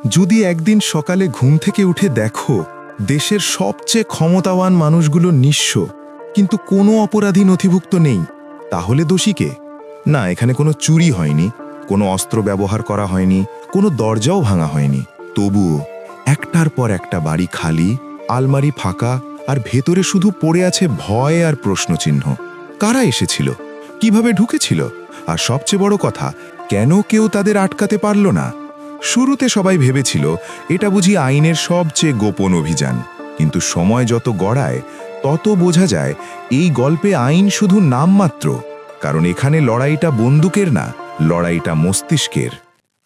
যদি একদিন সকালে ঘুম থেকে উঠে দেখো দেশের সবচেয়ে ক্ষমতাবান মানুষগুলো নিঃস্ব, কিন্তু কোনো অপরাধী নথিভুক্ত নেই, তাহলে দোষী কে? না, এখানে কোনো চুরি হয়নি, কোনো অস্ত্র ব্যবহার করা হয়নি, কোনো দরজাও ভাঙা হয়নি। তবুও একটার পর একটা বাড়ি খালি, আলমারি ফাঁকা, আর ভেতরে শুধু পড়ে আছে ভয় আর প্রশ্নচিহ্ন। কারা এসেছিল? কিভাবে ঢুকেছিল? আর সবচেয়ে বড় কথা, কেন কেউ তাদের আটকাতে পারল না? শুরুতে সবাই ভেবেছিল এটা বুঝি আইনের সবচেয়ে গোপন অভিযান, কিন্তু সময় যত গড়ায় তত বোঝা যায় এই গল্পে আইন শুধু নামমাত্র, কারণ এখানে লড়াইটা বন্দুকের না, লড়াইটা মস্তিষ্কের।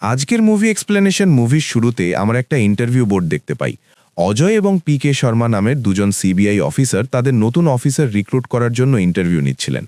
আজকের মুভি এক্সপ্লেনেশন মুভির শুরুতে আমরা একটা ইন্টারভিউ বোর্ড দেখতে পাই। অজয় এবং পি.কে. শর্মা নামের দুজন সিবিআই অফিসার তাদের নতুন অফিসার রিক্রুট করার জন্য ইন্টারভিউ নিচ্ছিলেন।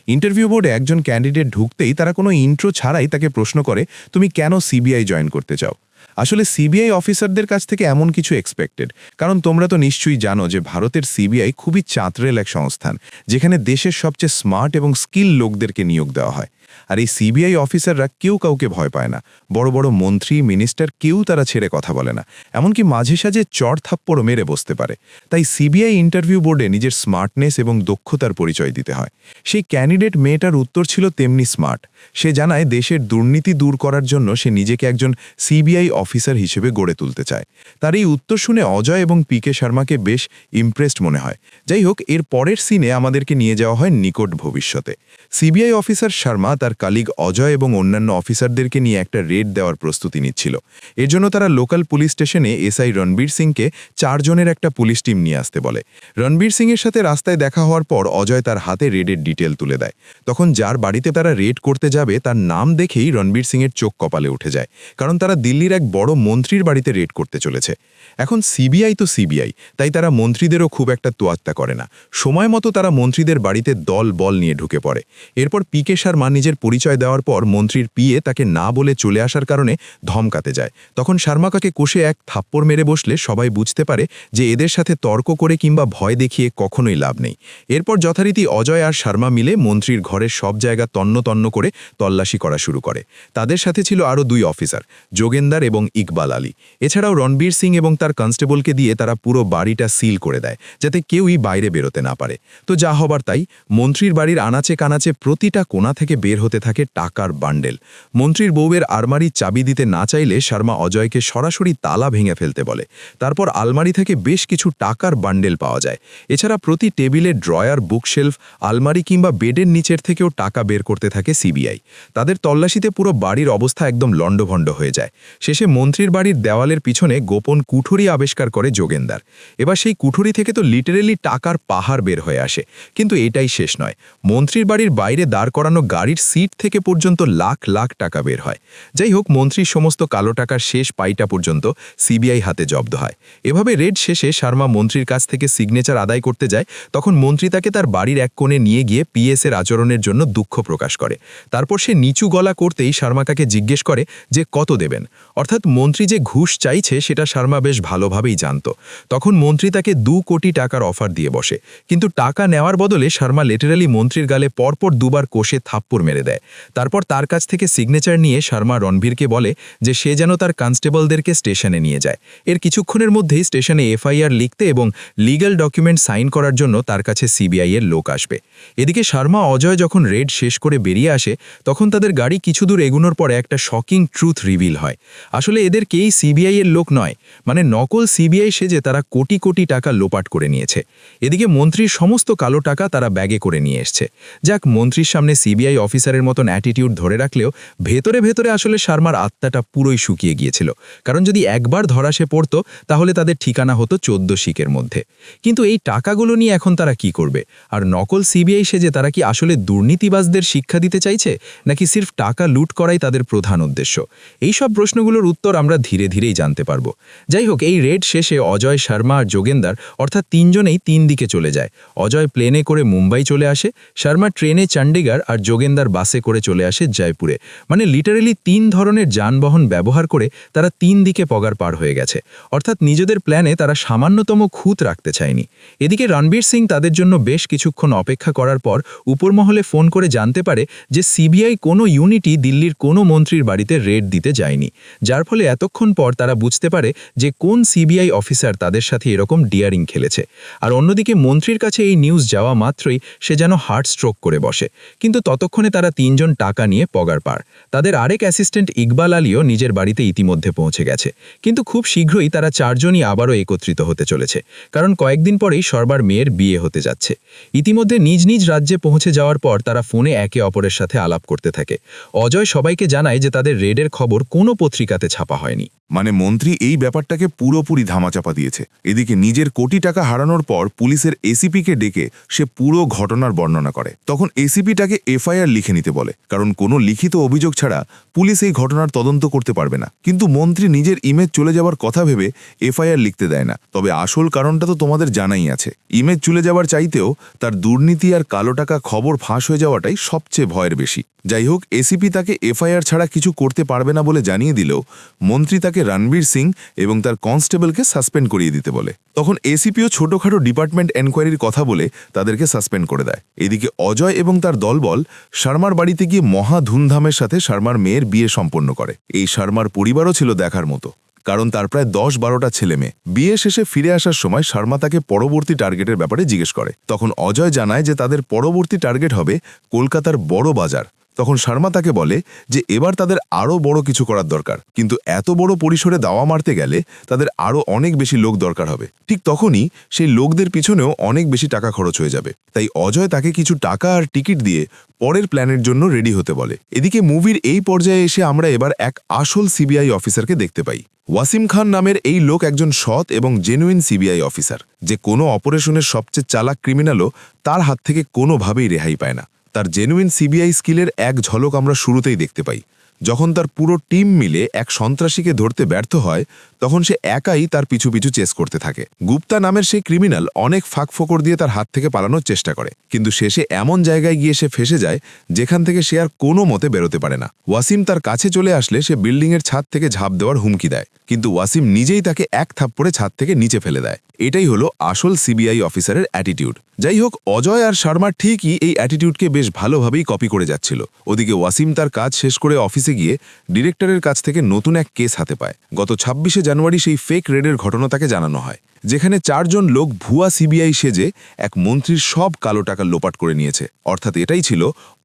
ইন্টারভিউ বোর্ডে একজন ক্যান্ডিডেট ঢুকতেই তারা কোনো ইন্ট্রো ছাড়াই তাকে প্রশ্ন করে, তুমি কেন সিবিআই জয়েন করতে চাও? আসলে সিবিআই অফিসারদের কাছ থেকে এমন কিছু এক্সপেক্টেড, কারণ তোমরা তো নিশ্চয়ই জানো যে ভারতের সিবিআই খুবই চাঁতরেল এক সংস্থান, যেখানে দেশের সবচেয়ে স্মার্ট এবং স্কিল লোকদেরকে নিয়োগ দেওয়া হয়। আর এই সিবিআই অফিসাররা কেউ কাউকে ভয় পায় না। বড় বড় মন্ত্রী, মিনিস্টার কেউ তারা ছেড়ে কথা বলে না, এমনকি মাঝে সাঝে চড় থাপ্পড়ও মেরে বসতে পারে। তাই সিবিআই ইন্টারভিউ বোর্ডে নিজের স্মার্টনেস এবং দক্ষতার পরিচয় দিতে হয়। সেই ক্যান্ডিডেট মেয়েটার উত্তর ছিল তেমনি স্মার্ট। সে জানায় দেশের দুর্নীতি দূর করার জন্য সে নিজেকে একজন সিবিআই অফিসার হিসেবে গড়ে তুলতে চায়। তার এই উত্তর শুনে অজয় এবং পি.কে. শর্মাকে বেশ ইমপ্রেসড মনে হয়। যাই হোক, এর পরের সিনে আমাদেরকে নিয়ে যাওয়া হয় নিকট ভবিষ্যতে। সিবিআই অফিসার শর্মা তার কালিগ অজয় এবং অন্যান্য অফিসারদেরকে নিয়ে একটা রেড দেওয়ার প্রস্তুতি নিচ্ছিল। এর জন্য তারা লোকাল পুলিশ স্টেশনে এসআই রণবীর সিংকে 4 জনের একটা পুলিশ টিম নিয়ে আসতে বলে। রণবীর সিংয়ের সাথে রাস্তায় দেখা হওয়ার পর অজয় তার হাতে রেডের ডিটেল তুলে দেয়। তখন যার বাড়িতে তারা রেড করতে যাবে তার নাম দেখেই রণবীর সিংয়ের চোখ কপালে উঠে যায়, কারণ তারা দিল্লির এক বড় মন্ত্রীর বাড়িতে রেড করতে চলেছে। এখন সিবিআই তো সিবিআই, তাই তারা মন্ত্রীদেরও খুব একটা তোয়াক্কা করে না। সময় মতো তারা মন্ত্রীদের বাড়িতে দল বল নিয়ে ঢুকে পড়ে। এরপর পি.কে. শর্মা নিজের পরিচয় দেওয়ার পর মন্ত্রীর পিএ তাকে না বলে চলে আসার কারণে ধমকাতে যায়। তখন শর্মাকে কষে এক থাপ্পড় মেরে বসলে সবাই বুঝতে পারে যে এদের সাথে তর্ক করে কিংবা ভয় দেখিয়ে কখনোই লাভ নেই। এরপর যথারীতি অজয় আর শর্মা মিলে মন্ত্রীর ঘরের সব জায়গা তন্ন তন্ন করে তল্লাশি করা শুরু করে। তাদের সাথে ছিল আরও 2 অফিসার, যোগেন্দার এবং ইকবাল আলী। এছাড়াও রণবীর সিং এবং তার কনস্টেবলকে দিয়ে তারা পুরো বাড়িটা সিল করে দেয়, যাতে কেউই বাইরে বেরোতে না পারে। তো যা হবার তাই, মন্ত্রীর বাড়ির আনাচে কানাচে প্রতিটা কোণা থেকে বের হতে থাকে টাকার বান্ডেল। মন্ত্রীর বউয়ের আলমারির চাবি দিতে না চাইলে শর্মা অজয়কে সরাসরি তালা ভেঙে ফেলতে বলে। তারপর আলমারি থেকে বেশ কিছু টাকার বান্ডেল পাওয়া যায়। এছাড়া প্রতি টেবিলে ড্রয়ার, বুকশেলফ, আলমারি কিংবা বেডের নিচের থেকেও টাকা বের করতে থাকে সিবিআই। তাদের তল্লাশিতে পুরো বাড়ির অবস্থা একদম লণ্ডভণ্ড হয়ে যায়। শেষে মন্ত্রীর বাড়ির দেওয়ালের পিছনে গোপন কুঠুরি আবিষ্কার করে যোগেন্দার। এবার সেই কুঠুরি থেকে তো লিটারেলি টাকার পাহাড় বের হয়ে আসে। কিন্তু এটাই শেষ নয়, মন্ত্রীর বাড়ির বাইরে দাঁড় করানো গাড়ির সিট থেকে পর্যন্ত লাখ লাখ টাকা বের হয়। যাই হোক, মন্ত্রীর সমস্ত কালো টাকার শেষ পাইটা পর্যন্ত সিবিআই হাতে জব্দ হয়। এভাবে রেড শেষে শর্মা মন্ত্রীর কাছ থেকে সিগনেচার আদায় করতে যায়। তখন মন্ত্রী তাকে তার বাড়ির এক কোণে নিয়ে গিয়ে পিএসের আচরণের জন্য দুঃখ প্রকাশ করে। তারপর সে নিচু গলা করতেই শর্মাকে জিজ্ঞেস করে যে কত দেবেন। অর্থাৎ মন্ত্রী যে ঘুষ চাইছে সেটা শর্মা বেশ ভালোভাবেই জানত। তখন মন্ত্রী তাকে 2 কোটি টাকার অফার দিয়ে বসে, কিন্তু টাকা নেওয়ার বদলে শর্মা লিটারালি মন্ত্রীর গালে পরপর 2 বার কষে থাপ্পড় মেরে দেয়। তারপর তার কাছ থেকে সিগনেচার নিয়ে শর্মা রণবীরকে বলে যে সে যেন তার কনস্টেবলদেরকে স্টেশনে নিয়ে যায়। এর কিছুক্ষণের মধ্যেই স্টেশনে এফআইআর লিখতে এবং লিগ্যাল ডকুমেন্ট সাইন করার জন্য তার কাছে সিবিআই এর লোক আসবে। এদিকে শর্মা অজয় যখন রেড শেষ করে বেরিয়ে আসে, তখন তাদের গাড়ি কিছু দূর এগোনোর পরে একটা শকিং ট্রুথ রিভিল হয়। আসলে এদের কেই সিবিআই এর লোক নয়, মানে নকল সিবিআই সেজে তারা কোটি কোটি টাকা লোপাট করে নিয়েছে। এদিকে মন্ত্রীর সমস্ত কালো টাকা তারা ব্যাগে করে নিয়ে এসছে। যাক, মন্ত্রীর সামনে সিবিআই অফিসারের মতন অ্যাটিটিউড ধরে রাখলেও ভেতরে ভেতরে আসলে শর্মার আত্মাটা পুরোই শুকিয়ে গিয়েছিল, কারণ যদি একবার ধরা সে পড়তো তাহলে তাদের ঠিকানা হতো 14 শিকের মধ্যে। কিন্তু এই টাকাগুলো নিয়ে এখন তারা কি করবে? আর নকল সিবিআই সেজে তারা কি আসলে দুর্নীতিবাজদের শিক্ষা দিতে চাইছে, নাকি সির্ফ টাকা লুট করাই তাদের প্রধান উদ্দেশ্য? এই সব প্রশ্নগুলোর উত্তর আমরা ধীরে ধীরেই জানতে পারবো। যাই হোক, এই রেড শেষে অজয়, শর্মা আর যোগেন্দার অর্থাৎ 3 জনেই 3 দিকে চলে যায়। অজয় প্লেনে করে মুম্বাই চলে আসে, শর্মা ট্রেনে চণ্ডীগড় আর যোগেন্দার বাসে করে চলে আসে জয়পুরে। মানে লিটারেলি 3 ধরনের যানবাহন ব্যবহার করে তারা 3 দিকে পগার পার হয়ে গেছে। অর্থাৎ নিজেদের প্ল্যানে তারা সামান্যতম খুঁত রাখতে চায়নি। এদিকে রণবীর সিং তাদের জন্য বেশ কিছুক্ষণ অপেক্ষা করার পর উপরমহলে ফোন করে জানতে পারে যে সিবিআই কোনো ইউনিটই দিল্লির কোনো মন্ত্রীর বাড়িতে রেড দিতে যায়নি, যার ফলে এতক্ষণ পর তারা বুঝতে পারে যে কোন সিবিআই অফিসার তাদের সাথে এরকম ডিয়ারিং খেলেছে। আর অন্যদিকে মন্ত্রীর কাছে এই নিউজ যাওয়া মাত্রই সে যেন হার্ট স্ট্রোক করে বসে। কিন্তু ততক্ষণে তারা 3 জন টাকা নিয়ে পগার পার। তাদের আরেক অ্যাসিস্ট্যান্ট ইকবাল আলীও নিজের বাড়িতে ইতিমধ্যে পৌঁছে গেছে। কিন্তু খুব শীঘ্রই তারা 4 জনই আবারও একত্রিত হতে চলেছে, কারণ কয়েকদিন পরেই সর্বার মেয়ের বিয়ে হতে যাচ্ছে। ইতিমধ্যে নিজ নিজ রাজ্যে পৌঁছে যাওয়ার পর তারা ফোনে একে অপরের সাথে আলাপ করতে থাকে। অজয় সবাইকে জানায় যে তাদের রেডের খবর কোনো পত্রিকাতে ছাপা হয়নি। মানে মন্ত্রী এই ব্যাপারটাকে পুরোপুরি ধামাচাপা দিয়েছে। এদিকে নিজের কোটি টাকা হারানোর পর পুলিশের এসিপিকে ডেকে সে পুরো ঘটনার বর্ণনা করে। তখন এসিপিটাকে এফআইআর লিখে নিতে বলে, কারণ কোনো লিখিত অভিযোগ ছাড়া পুলিশ এই ঘটনার তদন্ত করতে পারবে না। কিন্তু মন্ত্রী নিজের ইমেজ চলে যাওয়ার কথা ভেবে এফআইআর লিখতে দেয় না। তবে আসল কারণটা তো তোমাদের জানাই আছে। ইমেজ চলে যাওয়ার চাইতেও তার দুর্নীতি আর কালো টাকা খবর ফাঁস হয়ে যাওয়াটাই সবচেয়ে ভয়ের বেশি। যাই হোক, এসিপি তাকে এফআইআর ছাড়া কিছু করতে পারবে না বলে জানিয়ে দিলেও মন্ত্রী তাকে রণবীর সিং এবং তার কনস্টেবলকে সাসপেন্ড করিয়ে দিতে বলে। তখন এসিপিও ছোটখাটো ডিপার্টমেন্ট এনকোয়ারির কথা বলে তাদেরকে সাসপেন্ড করে দেয়। এদিকে অজয় এবং তার দলবল শর্মার বাড়িতে গিয়ে মহা ধুমধামের সাথে শর্মার মেয়ের বিয়ে সম্পন্ন করে। এই শর্মার পরিবারও ছিল দেখার মতো, কারণ তার প্রায় 10-12টা ছেলে মেয়ে। বিয়ে শেষে ফিরে আসার সময় শর্মা তাকে পরবর্তী টার্গেটের ব্যাপারে জিজ্ঞেস করে। তখন অজয় জানায় যে তাদের পরবর্তী টার্গেট হবে কলকাতার বড় বাজার। তখন শর্মা তাকে বলে যে এবার তাদের আরও বড় কিছু করার দরকার, কিন্তু এত বড় পরিসরে দাওয়া মারতে গেলে তাদের আরও অনেক বেশি লোক দরকার হবে। ঠিক তখনই সেই লোকদের পিছনেও অনেক বেশি টাকা খরচ হয়ে যাবে। তাই অজয় তাকে কিছু টাকা আর টিকিট দিয়ে পরের প্ল্যানের জন্য রেডি হতে বলে। এদিকে মুভির এই পর্যায়ে এসে আমরা এবার এক আসল সিবিআই অফিসারকে দেখতে পাই। ওয়াসিম খান নামের এই লোক একজন সৎ এবং জেনুইন সিবিআই অফিসার, যে কোনো অপারেশনের সবচেয়ে চালাক ক্রিমিনালও তার হাত থেকে কোনোভাবেই রেহাই পায় না। তার জেনুইন সিবিআই স্কিলের এক ঝলক আমরা শুরুতেই দেখতে পাই। যখন তার পুরো টিম মিলে এক সন্ত্রাসীকে ধরতে ব্যর্থ হয়, তখন সে একাই তার পিছু পিছু চেস করতে থাকে। গুপ্তা নামের সেই ক্রিমিনাল অনেক ফাঁকফোকর দিয়ে তার হাত থেকে পালানোর চেষ্টা করে, কিন্তু শেষে এমন জায়গায় গিয়ে সে ফেসে যায় যেখান থেকে সে আর কোনো মতে বেরোতে পারে না। ওয়াসিম তার কাছে চলে আসলে সে বিল্ডিংয়ের ছাদ থেকে ঝাঁপ দেওয়ার হুমকি দেয়, কিন্তু ওয়াসিম নিজেই তাকে এক থাপ্পড়ে ছাদ থেকে নিচে ফেলে দেয়। এটাই হলো আসল সিবিআই অফিসারের অ্যাটিটিউড। যাই হোক, অজয় আর শর্মা ঠিকই এই অ্যাটিটিউডকে বেশ ভালোভাবেই কপি করে যাচ্ছিল। ওদিকে ওয়াসিম তার কাজ শেষ করে অফিসে গিয়ে ডিরেক্টরের কাছ থেকে নতুন এক কেস হাতে পায়। গত 26শে জানুয়ারি সেই ফেক রেডের ঘটনা তাকে জানানো হয়, যেখানে 4 জন লোক ভুয়া সিবিআই সেজে এক মন্ত্রীর সব কালো টাকা লোপাট করে নিয়েছে। অর্থাৎ এটাই ছিল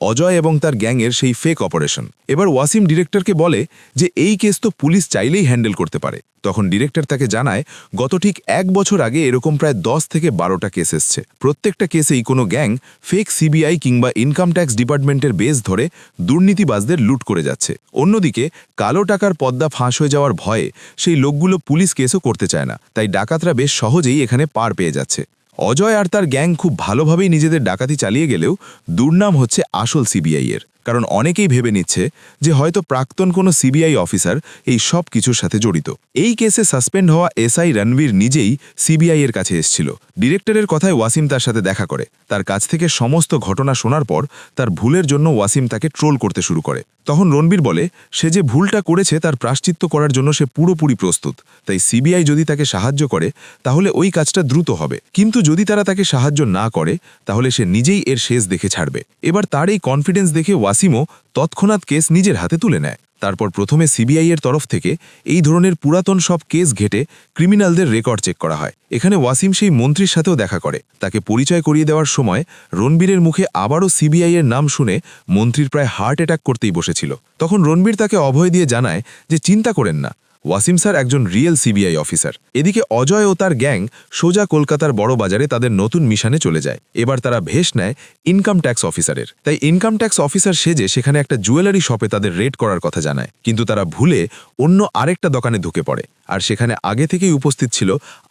অজয় এবং তার গ্যাংয়ের সেই ফেক অপারেশন। এবার ওয়াসিম ডিরেক্টরকে বলে যে এই কেস তো পুলিশ চাইলেই হ্যান্ডেল করতে পারে। তখন ডিরেক্টর তাকে জানায় গত ঠিক 1 বছর আগে এরকম প্রায় 10 থেকে 12টা কেস এসছে। প্রত্যেকটা কেসেই কোনো গ্যাং ফেক সিবিআই কিংবা ইনকাম ট্যাক্স ডিপার্টমেন্টের বেস ধরে দুর্নীতিবাজদের লুট করে যাচ্ছে। অন্যদিকে কালো টাকার পদ্মা ফাঁস হয়ে যাওয়ার ভয়ে সেই লোকগুলো পুলিশ কেসও করতে চায় না, তাই ডাকাতরা বেশ সহজেই এখানে পার পেয়ে যাচ্ছে। অজয় আর তার গ্যাং খুব ভালোভাবেই নিজেদের ডাকাতি চালিয়ে গেলেও দুর্নাম হচ্ছে আসল সিবিআই এর, কারণ অনেকেই ভেবে নিচ্ছে যে হয়তো প্রাক্তন কোনো সিবিআই অফিসার এই সব কিছুর সাথে জড়িত। এই কেসে সাসপেন্ড হওয়া এসআই রণবীর নিজেই সিবিআই এর কাছে এসেছিল। ডিরেক্টরের কথায় ওয়াসিম তার সাথে দেখা করে। তার কাছ থেকে সমস্ত ঘটনা শোনার পর তার ভুলের জন্য ওয়াসিম তাকে ট্রোল করতে শুরু করে। তখন রণবীর বলে সে যে ভুলটা করেছে তার প্রায়শ্চিত্ত করার জন্য সে পুরোপুরি প্রস্তুত, তাই সিবিআই যদি তাকে সাহায্য করে তাহলে ওই কাজটা দ্রুত হবে, কিন্তু যদি তারা তাকে সাহায্য না করে তাহলে সে নিজেই এর শেষ দেখে ছাড়বে। এবার তার এই কনফিডেন্স দেখে ওয়াসিমও তৎক্ষণাৎ কেস নিজের হাতে তুলে নেয়। তারপর প্রথমে সিবিআই এর তরফ থেকে এই ধরনের পুরাতন সব কেস ঘেটে ক্রিমিনালদের রেকর্ড চেক করা হয়। এখানে ওয়াসিম সেই মন্ত্রীর সাথেও দেখা করে। তাকে পরিচয় করিয়ে দেওয়ার সময় রণবীরের মুখে আবারও সিবিআই এর নাম শুনে মন্ত্রীর প্রায় হার্ট অ্যাটাক করতেই বসেছিল। তখন রণবীর তাকে অভয় দিয়ে জানায় যে চিন্তা করেন না, ওয়াসিম স্যার একজন রিয়েল সিবিআই অফিসার। এদিকে অজয় ও তার গ্যাং সোজা কলকাতার বড় বাজারে তাদের নতুন মিশনে চলে যায়। এবার তারা ভেস নেয় ইনকাম ট্যাক্স অফিসারের। তাই ইনকাম ট্যাক্স অফিসার সেজে সেখানে একটা জুয়েলারি শপে তাদের রেড করার কথা জানায়, কিন্তু তারা ভুলে অন্য আরেকটা দোকানে ঢুকে পড়ে, আর সেখানে আগে থেকেই উপস্থিত ছিল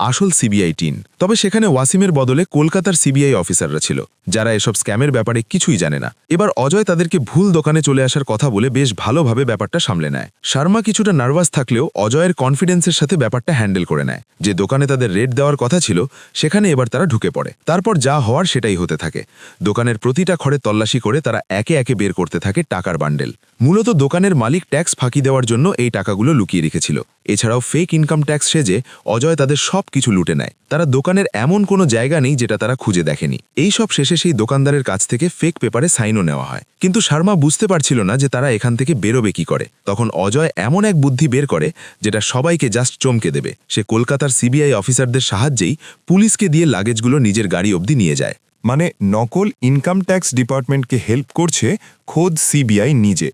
আসল সিবিআই টিম। তবে সেখানে ওয়াসিমের বদলে কলকাতার সিবিআই অফিসাররা ছিল, যারা এসব স্ক্যামের ব্যাপারে কিছুই জানে না। এবার অজয় তাদেরকে ভুল দোকানে চলে আসার কথা বলে বেশ ভালোভাবে ব্যাপারটা সামলে নেয়। শর্মা কিছুটা নার্ভাস থাকলেও অজয়ের কনফিডেন্সের সাথে ব্যাপারটা হ্যান্ডেল করে নেয়। যে দোকানে তাদের রেড দেওয়ার কথা ছিল সেখানে এবার তারা ঢুকে পড়ে। তারপর যা হওয়ার সেটাই হতে থাকে। দোকানের প্রতিটা ঘরে তল্লাশি করে তারা একে একে বের করতে থাকে টাকার বান্ডেল। মূলত দোকানের মালিক ট্যাক্স ফাঁকি দেওয়ার জন্য এই টাকাগুলো লুকিয়ে রেখেছিল। এছাড়াও ফেক ইনকাম ট্যাক্স সেজে অজয় তাদের সব কিছু লুটে নেয়। তারা দোকানের এমন কোনো জায়গা নেই যেটা তারা খুঁজে দেখেনি। এই সব শেষে সেই দোকানদারের কাছ থেকে ফেক পেপারে সাইনও নেওয়া হয়। কিন্তু শর্মা বুঝতে পারছিল না যে তারা এখান থেকে বেরোবে কি করে। তখন অজয় এমন এক বুদ্ধি বের করে যেটা সবাইকে জাস্ট চমকে দেবে। সে কলকাতার সিবিআই অফিসারদের সাহায্যেই পুলিশকে দিয়ে লাগেজগুলো নিজের গাড়ি অবধি নিয়ে যায়। মানে নকল ইনকাম ট্যাক্স ডিপার্টমেন্টকে হেল্প করছে খোদ সিবিআই নিজে।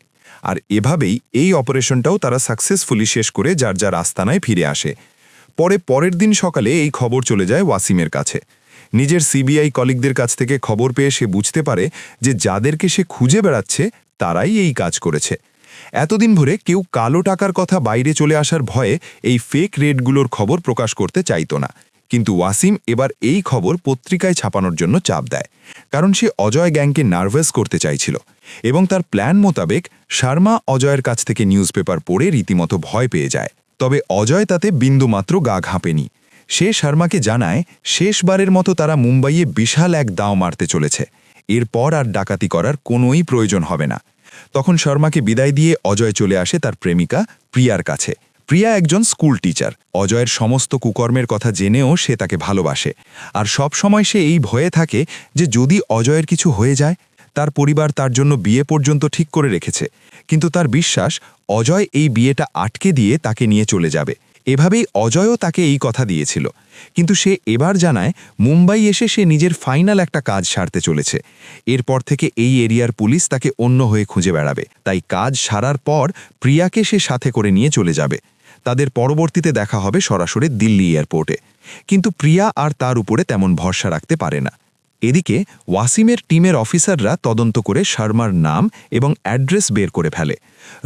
আর এভাবেই এই অপারেশনটাও তারা সাকসেসফুলি শেষ করে যার যার আস্তানায় ফিরে আসে। পরের দিন সকালে এই খবর চলে যায় ওয়াসিমের কাছে। নিজের সিবিআই কলিগদের কাছ থেকে খবর পেয়ে সে বুঝতে পারে যে যাদেরকে সে খুঁজে বেড়াচ্ছে তারাই এই কাজ করেছে। এতদিন ধরে কেউ কালো টাকার কথা বাইরে চলে আসার ভয়ে এই ফেক রেডগুলোর খবর প্রকাশ করতে চাইত না। কিন্তু ওয়াসিম এবার এই খবর পত্রিকায় ছাপানোর জন্য চাপ দেয়, কারণ সে অজয় গ্যাংকে নার্ভাস করতে চাইছিল। এবং তার প্ল্যান মোতাবেক শর্মা অজয়ের কাছ থেকে নিউজ পেপার পড়ে রীতিমতো ভয় পেয়ে যায়। তবে অজয় তাতে বিন্দুমাত্র গা ঘাঁপেনি। সে শর্মাকে জানায় শেষবারের মতো তারা মুম্বাইয়ে বিশাল এক দাঁও মারতে চলেছে। এরপর আর ডাকাতি করার কোনোই প্রয়োজন হবে না। তখন শর্মাকে বিদায় দিয়ে অজয় চলে আসে তার প্রেমিকা প্রিয়ার কাছে। প্রিয়া একজন স্কুল টিচার। অজয়ের সমস্ত কুকর্মের কথা জেনেও সে তাকে ভালোবাসে। আর সব সময় সে এই ভয়ে থাকে যে যদি অজয়ের কিছু হয়ে যায়। তার পরিবার তার জন্য বিয়ে পর্যন্ত ঠিক করে রেখেছে, কিন্তু তার বিশ্বাস অজয় এই বিয়েটা আটকে দিয়ে তাকে নিয়ে চলে যাবে। এভাবেই অজয়ও তাকে এই কথা দিয়েছিল। কিন্তু সে এবার জানায় মুম্বাই এসে সে নিজের ফাইনাল একটা কাজ সারতে চলেছে। এরপর থেকে এই এরিয়ার পুলিশ তাকে অন্য হয়ে খুঁজে বেড়াবে। তাই কাজ সারার পর প্রিয়াকে সে সাথে করে নিয়ে চলে যাবে। তাদের পরবর্তীতে দেখা হবে সরাসরি দিল্লি এয়ারপোর্টে। কিন্তু প্রিয়া আর তার উপরে তেমন ভরসা রাখতে পারে না। এদিকে ওয়াসিমের টিমের অফিসাররা তদন্ত করে শর্মার নাম এবং অ্যাড্রেস বের করে ফেলে।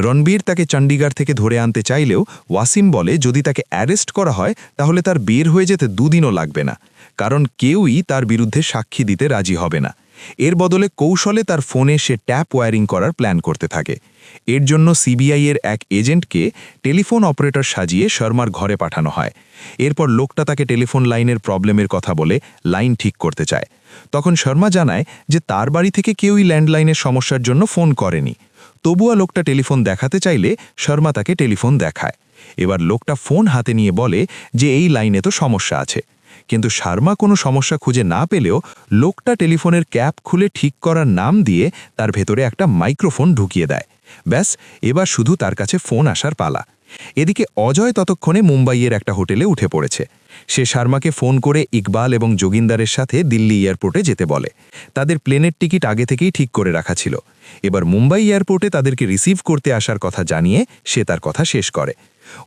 রণবীর তাকে চণ্ডীগড় থেকে ধরে আনতে চাইলেও ওয়াসিম বলে যদি তাকে অ্যারেস্ট করা হয় তাহলে তার বের হয়ে যেতে 2 দিনও লাগবে না, কারণ কেউই তার বিরুদ্ধে সাক্ষী দিতে রাজি হবে না। এর বদলে কৌশলে তার ফোনে সে ট্যাপ ওয়্যারিং করার প্ল্যান করতে থাকে। এর জন্য সিবিআই-এর এক এজেন্টকে টেলিফোন অপারেটর সাজিয়ে শর্মার ঘরে পাঠানো হয়। এরপর লোকটা তাকে টেলিফোন লাইনের প্রবলেমের কথা বলে লাইন ঠিক করতে চায়। তখন শর্মা জানায় যে তার বাড়ি থেকে কেউই ল্যান্ডলাইনের সমস্যার জন্য ফোন করেনি। তবুও লোকটা টেলিফোন দেখাতে চাইলে শর্মা তাকে টেলিফোন দেখায়। এবার লোকটা ফোন হাতে নিয়ে বলে যে এই লাইনে তো সমস্যা আছে। কিন্তু শর্মা কোনো সমস্যা খুঁজে না পেলেও লোকটা টেলিফোনের ক্যাপ খুলে ঠিক করার নাম দিয়ে তার ভেতরে একটা মাইক্রোফোন ঢুকিয়ে দেয়। ব্যাস, এবার শুধু তার কাছে ফোন আসার পালা। এদিকে অজয় ততক্ষণে মুম্বাইয়ের একটা হোটেলে উঠে পড়েছে। সে শর্মাকে ফোন করে ইকবাল এবং যোগিন্দারের সাথে দিল্লি এয়ারপোর্টে যেতে বলে। তাদের প্লেনের টিকিট আগে থেকেই ঠিক করে রাখা ছিল। এবার মুম্বাই এয়ারপোর্টে তাদেরকে রিসিভ করতে আসার কথা জানিয়ে সে তার কথা শেষ করে।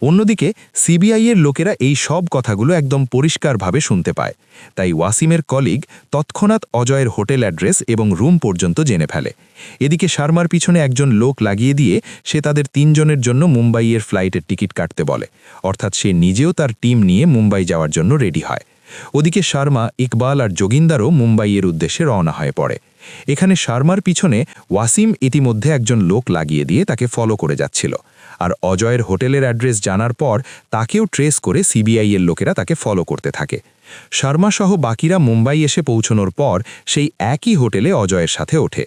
অন্যদিকে সিবিআই-এর লোকেরা এই সব কথাগুলো একদম পরিষ্কারভাবে শুনতে পায়। তাই ওয়াসিমের কলিগ তৎক্ষণাৎ অজয়ের হোটেল অ্যাড্রেস এবং রুম পর্যন্ত জেনে ফেলে। এদিকে শর্মার পিছনে একজন লোক লাগিয়ে দিয়ে সে তাদের 3 জনের জন্য মুম্বাইয়ের ফ্লাইটের টিকিট কাটতে বলে। অর্থাৎ সে নিজেও তার টিম নিয়ে মুম্বাই যাওয়ার জন্য রেডি হয়। ওদিকে শর্মা, ইকবাল আর যোগিন্দারও মুম্বাইয়ের উদ্দেশ্যে রওনা হয়ে পড়ে। এখানে শর্মার পিছনে ওয়াসিম ইতিমধ্যে একজন লোক লাগিয়ে দিয়ে তাকে ফলো করে যাচ্ছিল। আর অজয়ের হোটেলের অ্যাড্রেস জানার পর তাকেও ট্রেস করে সিবিআই-এর লোকেরা তাকে ফলো করতে থাকে। শর্মা সহ বাকিরা মুম্বাই এসে পৌঁছানোর পর সেই একই হোটেলে অজয়ের সাথে ওঠে।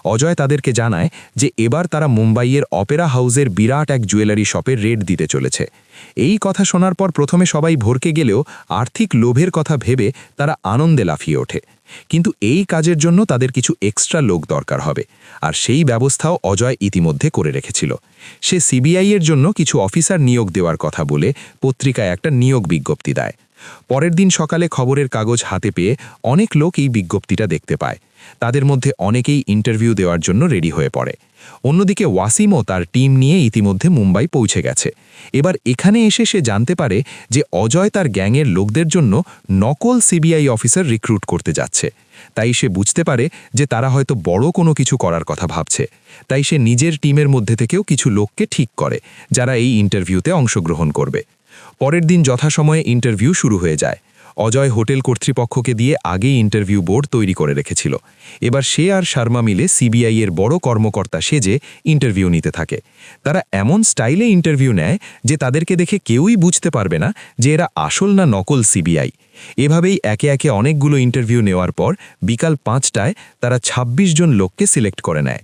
অজয় তাদেরকে জানায় যে এবার তারা মুম্বাইয়ের অপেরা হাউসের বিরাট এক জুয়েলারি শপে রেড দিতে চলেছে। এই কথা শোনার পর প্রথমে সবাই ভরকে গেলেও আর্থিক লোভের কথা ভেবে তারা আনন্দে লাফিয়ে ওঠে। কিন্তু এই কাজের জন্য তাদের কিছু এক্সট্রা লোক দরকার হবে, আর সেই ব্যবস্থাও অজয় ইতিমধ্যে করে রেখেছিল। সে সিবিআই-এর জন্য কিছু অফিসার নিয়োগ দেওয়ার কথা বলে পত্রিকায় একটা নিয়োগ বিজ্ঞপ্তি দেয়। পরের দিন সকালে খবরের কাগজ হাতে পেয়ে অনেক লোক এই বিজ্ঞপ্তিটা দেখতে পায়। তাদের মধ্যে অনেকেই ইন্টারভিউ দেওয়ার জন্য রেডি হয়ে পড়ে। অন্যদিকে ওয়াসিমও তার টিম নিয়ে ইতিমধ্যে মুম্বাই পৌঁছে গেছে। এবার এখানে এসে সে জানতে পারে যে অজয় তার গ্যাংয়ের লোকদের জন্য নকল সিবিআই অফিসার রিক্রুট করতে যাচ্ছে। তাই সে বুঝতে পারে যে তারা হয়তো বড় কোনো কিছু করার কথা ভাবছে। তাই সে নিজের টিমের মধ্যে থেকেও কিছু লোককে ঠিক করে যারা এই ইন্টারভিউতে অংশগ্রহণ করবে। পরের দিন যথাসময়ে ইন্টারভিউ শুরু হয়ে যায়। অজয় হোটেল কর্তৃপক্ষকে দিয়ে আগেই ইন্টারভিউ বোর্ড তৈরি করে রেখেছিল। এবার সে আর শর্মা মিলে সিবিআই এর বড় কর্মকর্তা সেজে ইন্টারভিউ নিতে থাকে। তারা এমন স্টাইলে ইন্টারভিউ নেয় যে তাদেরকে দেখে কেউই বুঝতে পারবে না যে এরা আসল না নকল সিবিআই। এভাবেই একে একে অনেকগুলো ইন্টারভিউ নেওয়ার পর বিকাল 5টায় তারা ২৬ জন লোককে সিলেক্ট করে নেয়।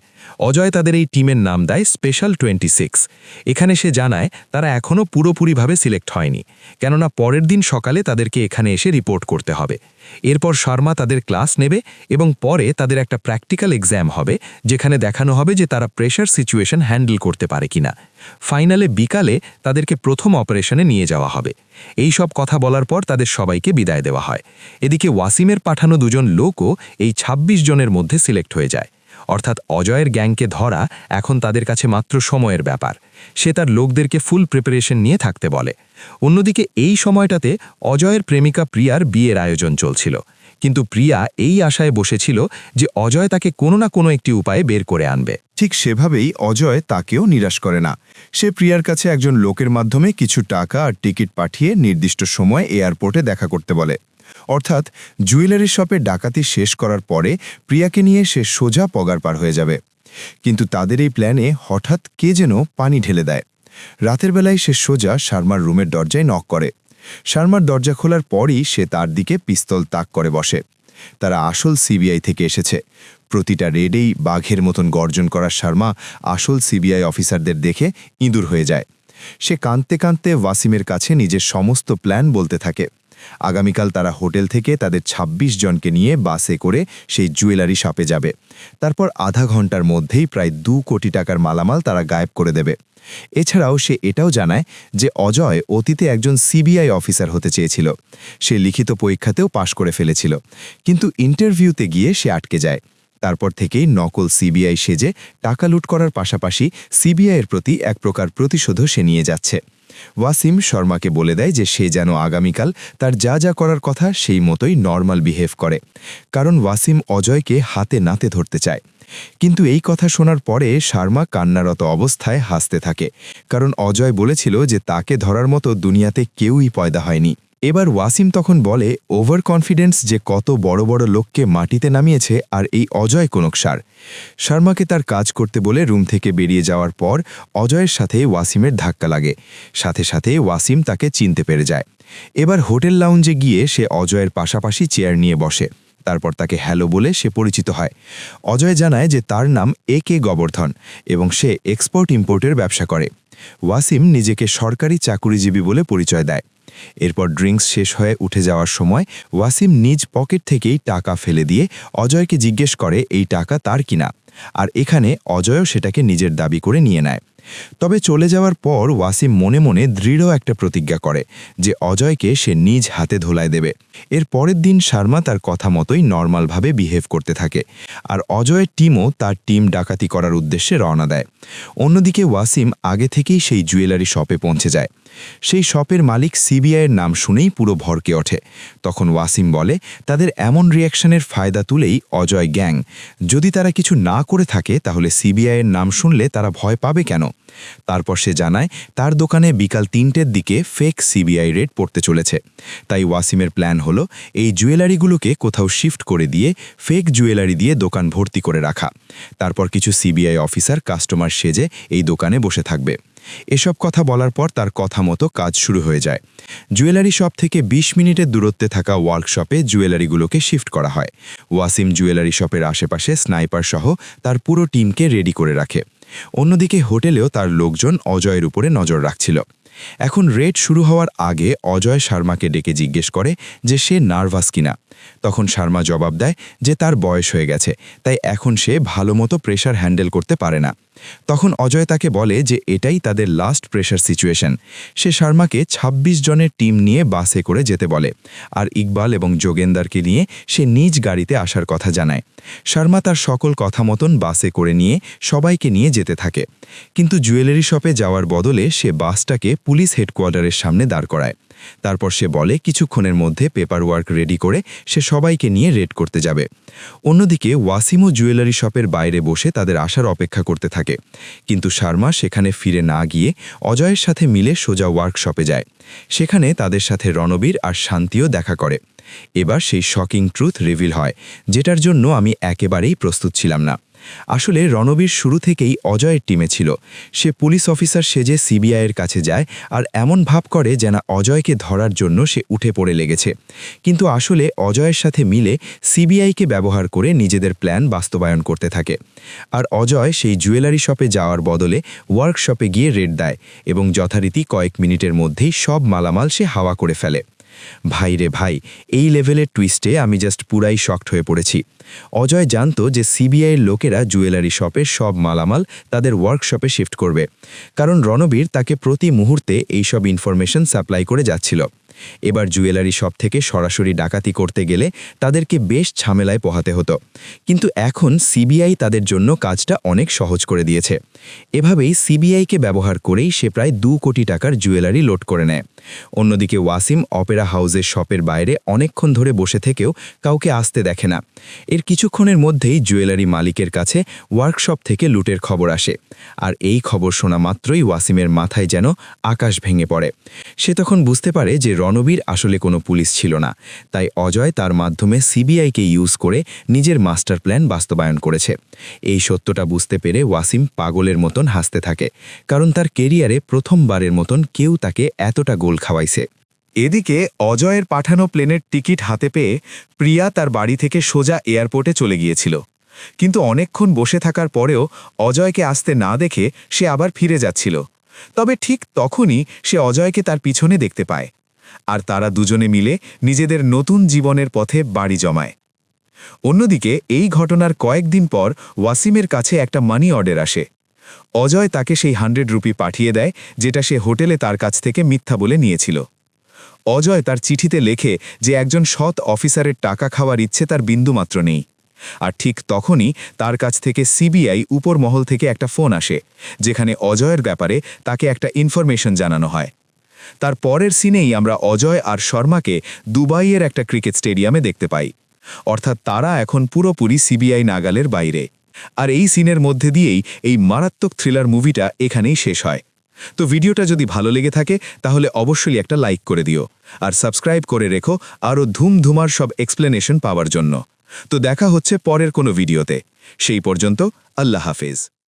অজয় তাদের এই টিমের নাম দেয় স্পেশাল 26। এখানে সে জানায় তারা এখনও পুরোপুরিভাবে সিলেক্ট হয়নি, কেননা পরের দিন সকালে তাদেরকে এখানে এসে রিপোর্ট করতে হবে। এরপর শর্মা তাদের ক্লাস নেবে এবং পরে তাদের একটা প্র্যাকটিক্যাল এক্সাম হবে, যেখানে দেখানো হবে যে তারা প্রেশার সিচুয়েশন হ্যান্ডেল করতে পারে কিনা। ফাইনালে বিকালে তাদেরকে প্রথম অপারেশনে নিয়ে যাওয়া হবে। এই সব কথা বলার পর তাদের সবাইকে বিদায় দেওয়া হয়। এদিকে ওয়াসিমের পাঠানো দুজন লোকও এই ২৬ জনের মধ্যে সিলেক্ট হয়ে যায়। অর্থাৎ অজয়ের গ্যাংকে ধরা এখন তাদের কাছে মাত্র সময়ের ব্যাপার। সে তার লোকদেরকে ফুল প্রিপারেশন নিয়ে থাকতে বলে। অন্যদিকে এই সময়টাতে অজয়ের প্রেমিকা প্রিয়ার বিয়ের আয়োজন চলছিল, কিন্তু প্রিয়া এই আশায় বসেছিল যে অজয় তাকে কোনো না কোনো একটি উপায়ে বের করে আনবে। ঠিক সেভাবেই অজয় তাকেও নিরাশ করে না। সে প্রিয়ার কাছে একজন লোকের মাধ্যমে কিছু টাকা আর টিকিট পাঠিয়ে নির্দিষ্ট সময় এয়ারপোর্টে দেখা করতে বলে। অর্থাৎ জুয়েলারি শপে ডাকাতি শেষ করার পরে প্রিয়াকে নিয়ে সে সোজা পগার পার হয়ে যাবে। কিন্তু তাদের এই প্ল্যানে হঠাৎ কে যেন পানি ঢেলে দেয়। রাতের বেলায় সে সোজা শর্মার রুমের দরজায় নক করে। শর্মার দরজা খোলার পরই সে তার দিকে পিস্তল তাক করে বসে। তারা আসল সিবিআই থেকে এসেছে। প্রতিটা রেডেই বাঘের মতন গর্জন করা শর্মা আসল সিবিআই অফিসারদের দেখে ইঁদুর হয়ে যায়। সে কাঁদতে কাঁদতে ওয়াসিমের কাছে নিজের সমস্ত প্ল্যান বলতে থাকে। আগামীকাল তারা হোটেল থেকে তাদের ২৬ জনকে নিয়ে বাসে করে সেই জুয়েলারি শপে যাবে। তারপর আধা ঘন্টার মধ্যেই প্রায় ২ কোটি টাকার মালামাল তারা গায়েব করে দেবে। এছাড়াও সে এটাও জানায় যে অজয় অতীতে একজন সিবিআই অফিসার হতে চেয়েছিল। সে লিখিত পরীক্ষাতেও পাশ করে ফেলেছিল, কিন্তু ইন্টারভিউতে গিয়ে সে আটকে যায়। তারপর থেকেই নকল সিবিআই সেজে টাকা লুট করার পাশাপাশি সিবিআইয়ের প্রতি এক প্রকার প্রতিশোধও সে নিয়ে যাচ্ছে। ওয়াসিম শর্মাকে বলে দেয় যে সে যেন আগামীকাল তার যা যা করার কথা সেই মতোই নর্মাল বিহেভ করে, কারণ ওয়াসিম অজয়কে হাতে নাতে ধরতে চায়। কিন্তু এই কথা শোনার পরে শর্মা কান্নারত অবস্থায় হাসতে থাকে, কারণ অজয় বলেছিল যে তাকে ধরার মতো দুনিয়াতে কেউই পয়দা হয়নি। এবার ওয়াসিম তখন বলে ওভার কনফিডেন্স যে কত বড় বড় লোককে মাটিতে নামিয়েছে, আর এই অজয় কোনকসার। শর্মাকে তার কাজ করতে বলে রুম থেকে বেরিয়ে যাওয়ার পর অজয়ের সাথে ওয়াসিমের ধাক্কা লাগে। সাথে সাথে ওয়াসিম তাকে চিনতে পেরে যায়। এবার হোটেল লাউঞ্জে গিয়ে সে অজয়ের পাশাপাশি চেয়ার নিয়ে বসে। তারপর তাকে হ্যালো বলে সে পরিচিত হয়। অজয় জানায় যে তার নাম AK গোবর্ধন এবং সে এক্সপোর্ট ইম্পোর্টের ব্যবসা করে। ওয়াসিম নিজেকে সরকারি চাকুরিজীবী বলে পরিচয় দেয়। এরপর ড্রিঙ্কস শেষ হয়ে উঠে যাওয়ার সময় ওয়াসিম নিজ পকেট থেকেই টাকা ফেলে দিয়ে অজয়কে জিজ্ঞেস করে এই টাকা তার কিনা, আর এখানে অজয়ও সেটাকে নিজের দাবি করে নিয়ে নেয়। তবে চলে যাওয়ার পর ওয়াসিম মনে মনে দৃঢ় একটা প্রতিজ্ঞা করে যে অজয়কে সে নিজ হাতে ধোলায় দেবে। এর পরের দিন শর্মা তার কথা মতোই নর্মালভাবে বিহেভ করতে থাকে, আর অজয়ের টিমও তার টিম ডাকাতি করার উদ্দেশ্যে রওনা দেয়। অন্যদিকে ওয়াসিম আগে থেকেই সেই জুয়েলারি শপে পৌঁছে যায়। সেই শপের মালিক সিবিআইয়ের নাম শুনেই পুরো ভরকে ওঠে। তখন ওয়াসিম বলে তাদের এমন রিয়াকশনের ফায়দা তুলেই অজয় গ্যাং, যদি তারা কিছু না করে থাকে তাহলে সিবিআইয়ের নাম শুনলে তারা ভয় পাবে কেন। তারপর সে জানায় তার দোকানে বিকাল ৩টের দিকে ফেক সিবিআই রেড পড়তে চলেছে। তাই ওয়াসিমের প্ল্যান হলো এই জুয়েলারিগুলোকে কোথাও শিফট করে দিয়ে ফেক জুয়েলারি দিয়ে দোকান ভর্তি করে রাখা। তারপর কিছু সিবিআই অফিসার কাস্টমার সেজে এই দোকানে বসে থাকবে। এসব কথা বলার পর তার কথা মতো কাজ শুরু হয়ে যায়। জুয়েলারি শপ থেকে ২০ মিনিটের দূরত্বে থাকা ওয়ার্কশপে জুয়েলারিগুলোকে শিফট করা হয়। ওয়াসিম জুয়েলারি শপের আশেপাশে স্নাইপার সহ তার পুরো টিমকে রেডি করে রাখে। অন্যদিকে হোটেলেও তার লোকজন অজয়ের উপরে নজর রাখছিল। এখন রেড শুরু হওয়ার আগে অজয় শর্মাকে ডেকে জিজ্ঞেস করে যে সে নার্ভাস কিনা। তখন শর্মা জবাব দেয় যে তার বয়স হয়ে গেছে, তাই এখন সে ভালো মতো প্রেশার হ্যান্ডেল করতে পারে না। তখন অজয় তাকে বলে যে এটাই তাদের লাস্ট প্রেশার সিচুয়েশন। সে শর্মাকে ২৬ জনের টিম নিয়ে বাসে করে যেতে বলে, আর ইকবাল এবং যোগেন্দারকে নিয়ে সে নিজ গাড়িতে আসার কথা জানায়। শর্মা তার সকল কথা মতন বাসে করে নিয়ে সবাইকে নিয়ে যেতে থাকে, কিন্তু জুয়েলারি শপে যাওয়ার বদলে সে বাসটাকে পুলিশ হেডকোয়ার্টারের সামনে দাঁড় করায়। তারপর সে বলে কিছুক্ষণের মধ্যে পেপার ওয়ার্ক রেডি করে সে সবাইকে নিয়ে রেড করতে যাবে। অন্যদিকে ওয়াসিমও জুয়েলারি শপের বাইরে বসে তাদের আসার অপেক্ষা করতে থাকে, কিন্তু শর্মা সেখানে ফিরে না গিয়ে অজয়ের সাথে মিলে সোজা ওয়ার্কশপে যায়। সেখানে তাদের সাথে রণবীর আর শান্তিও দেখা করে। এবার সেই শকিং ট্রুথ রিভিল হয়, যেটার জন্য আমি একেবারেই প্রস্তুত ছিলাম না। আসলে রণবীর শুরু থেকেই অজয়ের টিমে ছিল। সে পুলিশ অফিসার সেজে সিবিআইয়ের কাছে যায় আর এমন ভাব করে যেন অজয়কে ধরার জন্য সে উঠে পড়ে লেগেছে, কিন্তু আসলে অজয়ের সাথে মিলে সিবিআইকে ব্যবহার করে নিজেদের প্ল্যান বাস্তবায়ন করতে থাকে। আর অজয় সেই জুয়েলারি শপে যাওয়ার বদলে ওয়ার্কশপে গিয়ে রেড দেয় এবং যথারীতি কয়েক মিনিটের মধ্যেই সব মালামাল সে হাওয়া করে ফেলে। ভাই রে ভাই, এই লেভেলের টুইস্টে আমি জাস্ট পুরাই শকড হয়ে পড়েছি। অজয় জানতো যে সিবিআইয়ের লোকেরা জুয়েলারি শপের সব মালামাল তাদের ওয়ার্কশপে শিফট করবে, কারণ রণবীর তাকে প্রতি মুহূর্তে এইসব ইনফরমেশন সাপ্লাই করে যাচ্ছিল। এবার জুয়েলারি শপ থেকে সরাসরি ডাকাতি করতে গেলে তাদেরকে বেশ ঝামেলায় পোহাতে হতো, কিন্তু এখন সিবিআই তাদের জন্য কাজটা অনেক সহজ করে দিয়েছে। এভাবেই সিবিআইকে ব্যবহার করেই সে প্রায় 2 কোটি টাকার জুয়েলারি লোড করে নেয়। অন্যদিকে ওয়াসিম অপেরা হাউসের শপের বাইরে অনেকক্ষণ ধরে বসে থেকেও কাউকে আসতে দেখে না। এর কিছুক্ষণের মধ্যেই জুয়েলারি মালিকের কাছে ওয়ার্কশপ থেকে লুটের খবর আসে, আর এই খবর শোনা মাত্রই ওয়াসিমের মাথায় যেন আকাশ ভেঙে পড়ে। সে তখন বুঝতে পারে যে রণবীর আসলে কোনো পুলিশ ছিল না, তাই অজয় তার মাধ্যমে সিবিআইকে ইউজ করে নিজের মাস্টার প্ল্যান বাস্তবায়ন করেছে। এই সত্যটা বুঝতে পেরে ওয়াসিম পাগলের মতন হাসতে থাকে, কারণ তার কেরিয়ারে প্রথমবারের মতন কেউ তাকে এতটা গোল খাওয়াইছে। এদিকে অজয়ের পাঠানো প্লেনের টিকিট হাতে পেয়ে প্রিয়া তার বাড়ি থেকে সোজা এয়ারপোর্টে চলে গিয়েছিল, কিন্তু অনেকক্ষণ বসে থাকার পরেও অজয়কে আসতে না দেখে সে আবার ফিরে যাচ্ছিল। তবে ঠিক তখনই সে অজয়কে তার পিছনে দেখতে পায়, আর তারা দুজনে মিলে নিজেদের নতুন জীবনের পথে বাড়ি জমায়। অন্যদিকে এই ঘটনার কয়েকদিন পর ওয়াসিমের কাছে একটা মানি অর্ডার আসে। অজয় তাকে সেই 100 রুপি পাঠিয়ে দেয়, যেটা সে হোটেলে তার কাছ থেকে মিথ্যা বলে নিয়েছিল। অজয় তার চিঠিতে লেখে যে একজন সৎ অফিসারের টাকা খাওয়ার ইচ্ছে তার বিন্দুমাত্র নেই। আর ঠিক তখনই তার কাছ থেকে সিবিআই উপর মহল থেকে একটা ফোন আসে, যেখানে অজয়ের ব্যাপারে তাকে একটা ইনফরমেশন জানানো হয়। তার পরের সিনেই আমরা অজয় আর শর্মাকে দুবাইয়ের একটা ক্রিকেট স্টেডিয়ামে দেখতে পাই, অর্থাৎ তারা এখন পুরোপুরি সিবিআই নাগালের বাইরে। আর এই সিনের মধ্যে দিয়েই এই মারাত্মক থ্রিলার মুভিটা এখানেই শেষ হয়। তো ভিডিওটা যদি ভালো লেগে থাকে তাহলে অবশ্যই একটা লাইক করে দিও, আর সাবস্ক্রাইব করে রেখো আরও ধুমধুমার সব এক্সপ্লেনেশন পাওয়ার জন্য। তো দেখা হচ্ছে পরের কোনো ভিডিওতে। সেই পর্যন্ত আল্লাহ হাফেজ।